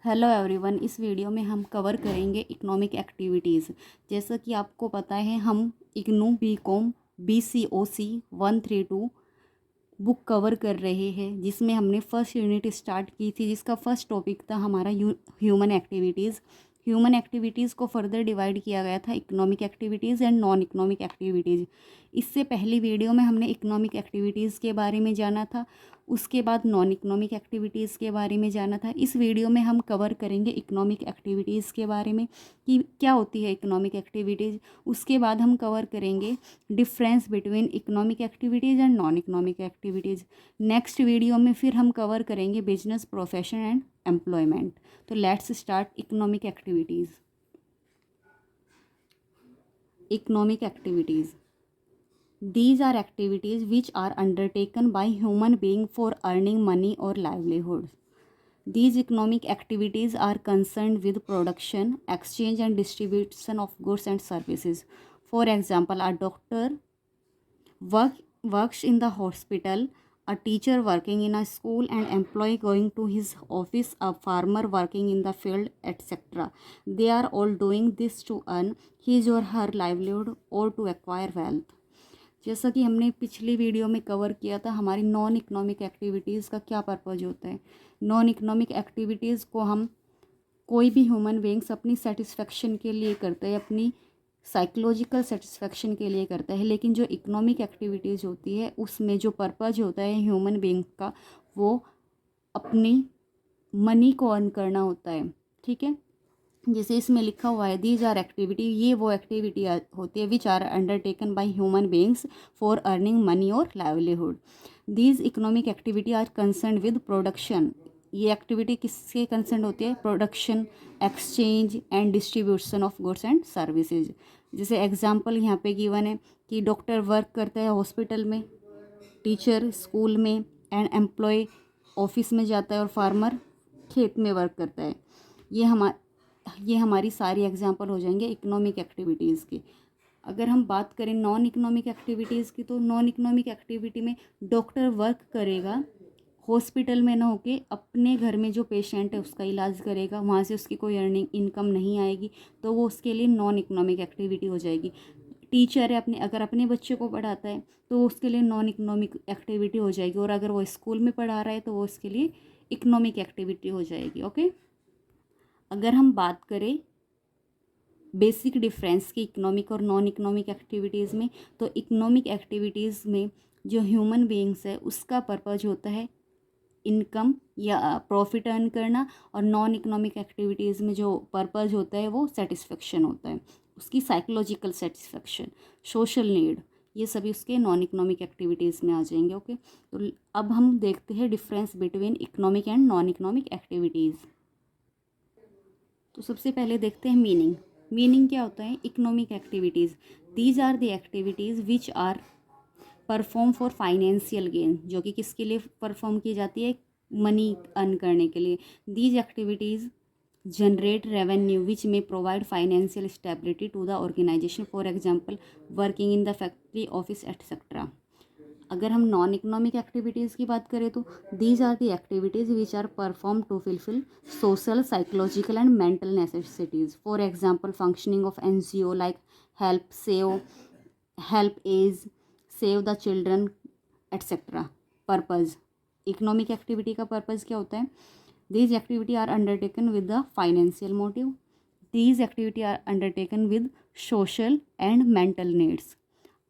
Hello everyone. इस video में हम कवर करेंगे इकोनॉमिक एक्टिविटीज़। जैसा कि आपको पता है, हम IGNOU B Com BCOC 132 book cover कर रहे हैं, जिसमें हमने फर्स्ट यूनिट स्टार्ट की थी, जिसका फर्स्ट टॉपिक था हमारा ह्यूमन एक्टिविटीज़। ह्यूमन एक्टिविटीज़ को फर्दर डिवाइड किया गया था economic activities and non economic activities. इससे पहली वीडियो में हमने इकोनॉमिक एक्टिविटीज़ के बारे में जाना था, उसके बाद नॉन इकोनॉमिक एक्टिविटीज़ के बारे में जाना था। इस वीडियो में हम कवर करेंगे इकोनॉमिक एक्टिविटीज़ के बारे में कि क्या होती है इकोनॉमिक एक्टिविटीज़। उसके बाद हम कवर करेंगे difference between economic activities and non economic activities. Next video में फिर हम कवर करेंगे बिजनेस, प्रोफेशन एंड एम्प्लॉयमेंट। तो let's start economic activities. Economic activities, these are activities which are undertaken by human being for earning money or livelihoods. These economic activities are concerned with production, exchange and distribution of goods and services. For example, a doctor works in the hospital, a teacher working in a school, an employee going to his office, a farmer working in the field, etc. They are all doing this to earn his or her livelihood or to acquire wealth. जैसा कि हमने पिछली video में cover किया था, हमारी non economic activities का क्या पर्पज़ होता है। नॉन इकोनॉमिक एक्टिविटीज़ को हम कोई भी ह्यूमन बींग्स अपनी सेटिस्फेक्शन के लिए करते हैं, अपनी साइकोलॉजिकल सेटिस्फेक्शन के लिए करता है। लेकिन जो इकोनॉमिक एक्टिविटीज़ होती है, उसमें जो पर्पज़ होता है ह्यूमन बींग का, वो अपनी मनी को अर्न करना होता है। ठीक है, जैसे इसमें लिखा हुआ है दीज आर एक्टिविटी, ये वो एक्टिविटी होती है which are undertaken by human beings for earning money और livelihood. These economic activity are concern with production. ये एक्टिविटी किससे कंसर्न होती है? Production, exchange and distribution of goods and services. जैसे एग्जांपल यहाँ पे गिवन है कि डॉक्टर वर्क करता है हॉस्पिटल में, टीचर स्कूल में, एंड एम्प्लॉय ऑफिस में जाता है, और फार्मर खेत में वर्क करता है। ये हमारी सारी एग्जांपल हो जाएंगे इकोनॉमिक एक्टिविटीज़ की। अगर हम बात करें नॉन इकोनॉमिक एक्टिविटीज़ की, तो नॉन इकोनॉमिक एक्टिविटी में डॉक्टर वर्क करेगा हॉस्पिटल में, ना होके अपने घर में जो पेशेंट है उसका इलाज करेगा, वहाँ से उसकी कोई अर्निंग इनकम नहीं आएगी, तो वो उसके लिए नॉन इकोनॉमिक एक्टिविटी हो जाएगी। टीचर है, अगर अपने बच्चे को पढ़ाता है तो उसके लिए नॉन इकोनॉमिक एक्टिविटी हो जाएगी, और अगर वो स्कूल में पढ़ा रहा है तो वो उसके लिए इकोनॉमिक एक्टिविटी हो जाएगी। ओके, अगर हम बात करें बेसिक डिफरेंस की इकोनॉमिक और नॉन इकोनॉमिक एक्टिविटीज़ में, तो इकोनॉमिक एक्टिविटीज़ में जो ह्यूमन बीइंग्स है उसका पर्पज़ होता है इनकम या प्रॉफिट अर्न करना, और नॉन इकोनॉमिक एक्टिविटीज़ में जो पर्पज़ होता है वो सेटिस्फेक्शन होता है, उसकी साइकोलॉजिकल सेटिस्फेक्शन, सोशल नीड, ये सभी उसके नॉन इकोनॉमिक एक्टिविटीज़ में आ जाएंगे। ओके, तो अब हम देखते हैं difference between economic and non economic activities. तो सबसे पहले देखते हैं मीनिंग। मीनिंग क्या होता है economic activities? These are the activities which are perform for financial gain, जो कि किसके लिए परफॉर्म की जाती है? मनी अर्न करने के लिए। These activities generate revenue which may provide financial stability to the organisation, for example working in the factory, office etcetera. अगर हम नॉन इकोनॉमिक एक्टिविटीज़ की बात करें, तो these are the activities which are perform to fulfil social, psychological and mental necessities, for example functioning of NGO like HelpAge, Save the Children etcetera. Purpose, economic activity का purpose क्या होता है? These activity are undertaken with the financial motive. These activity are undertaken with social and mental needs.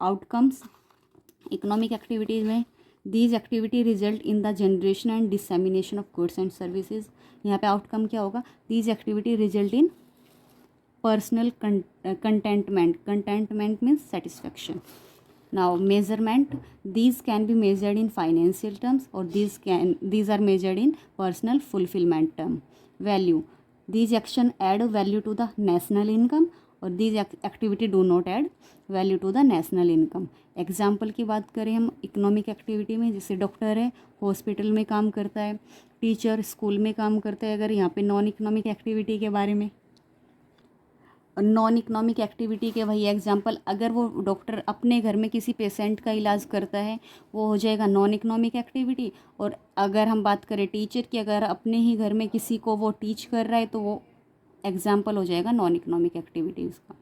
Outcomes economic activities में, these activity result in the generation and dissemination of goods and services. यहाँ पे outcome क्या होगा? These activity result in personal contentment means satisfaction. Now measurement, these can be measured in financial terms, or these are measured in personal fulfillment term. Value, these action add value to the national income, और these activity do not add value to the national income. Example की बात करें हम economic activity में, जैसे doctor है hospital में काम करता है, टीचर स्कूल में काम करता है, अगर यहाँ पे नॉन इकोनॉमिक एक्टिविटी के बारे में। नॉन इकोनॉमिक एक्टिविटी के वही एग्जांपल, अगर वो डॉक्टर अपने घर में किसी पेशेंट का इलाज करता है वो हो जाएगा नॉन इकोनॉमिक एक्टिविटी। और अगर हम बात करें टीचर की, अगर अपने ही घर में किसी को वो टीच कर रहा है तो वो एग्जांपल हो जाएगा नॉन इकोनॉमिक एक्टिविटीज़ का।